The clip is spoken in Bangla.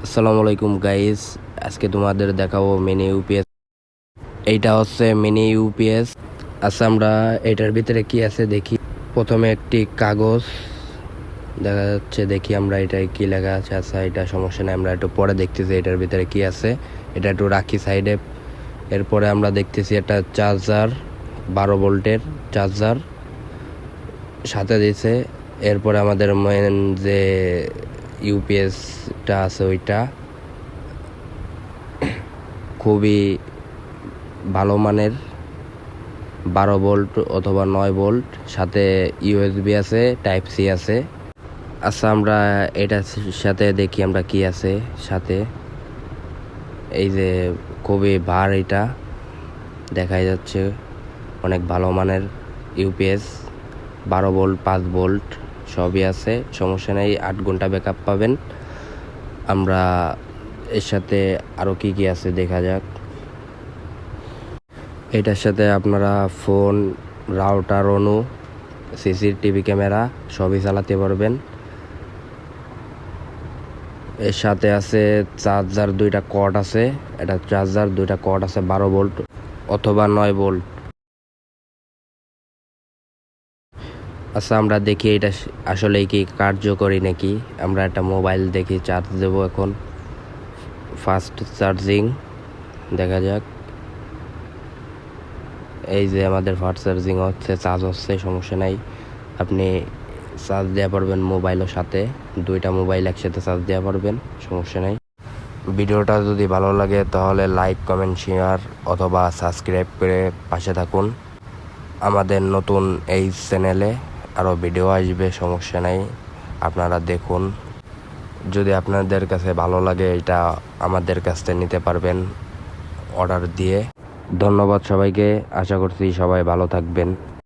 আসসালামু আলাইকুম গাইস, আজকে তোমাদের দেখাবো মিনি ইউপিএস। এইটা হচ্ছে মিনি ইউপিএস। আচ্ছা, আমরা এটার ভিতরে কি আছে দেখি। প্রথমে একটি কাগজ দেখা যাচ্ছে, দেখি আমরা এটায় কি লেখা আছে। আচ্ছা, এটা সমস্যা নেই, আমরা একটু পরে দেখতেছি এটার ভিতরে কি আছে। এটা একটু রাখি সাইডে। এরপরে আমরা দেখতেছি একটা চার্জার, 12 ভোল্টের চার্জার সাথে দিয়েছে। এরপরে আমাদের মেন যে ইউপিএসটা আছে ওইটা খুবই ভালো মানের, 12 ভোল্ট অথবা 9 ভোল্ট, সাথে ইউএসবি আছে, টাইপ সি আছে। আচ্ছা, আমরা এটার সাথে দেখি আমরা কি আছে সাথে। এই যে খুবই ভার, এটা দেখাই যাচ্ছে অনেক ভালো মানের ইউপিএস। 12 ভোল্ট, 5 ভোল্ট সবই আছে, সমস্যা নেই। 8 ঘন্টা ব্যাকআপ পাবেন। আমরা এর সাথে আরও কি কি আছে দেখা যাক। এটার সাথে আপনারা ফোন, রাউটার, অনু, সিসিটিভি ক্যামেরা সবই চালাতে পারবেন। এর সাথে আছে চার্জার, 2টা কর্ড আছে। এটা চার্জার 2টা কর্ড আছে, 12 ভোল্ট অথবা 9 ভোল্ট। আচ্ছা, আমরা দেখি এটা আসলে কি কার্যকরী নাকি। আমরা একটা মোবাইল দেখি, চার্জ দেব এখন। ফাস্ট চার্জিং দেখা যাক। এই যে আমাদের ফাস্ট চার্জিং হচ্ছে, চার্জ হচ্ছে, সমস্যা নাই। আপনি চার্জ দেওয়া পারবেন মোবাইলের সাথে, 2টা মোবাইল একসাথে চার্জ দেওয়া পারবেন, সমস্যা নাই। ভিডিওটা যদি ভালো লাগে তাহলে লাইক, কমেন্ট, শেয়ার অথবা সাবস্ক্রাইব করে পাশে থাকুন। আমাদের নতুন এই চ্যানেলে আরও ভিডিও আসবে, সমস্যা নাই, আপনারা দেখুন। যদি আপনাদের কাছে ভালো লাগে এটা আমাদের কাছ থেকে নিতে পারবেন অর্ডার দিয়ে। ধন্যবাদ সবাইকে, আশা করছি সবাই ভালো থাকবেন।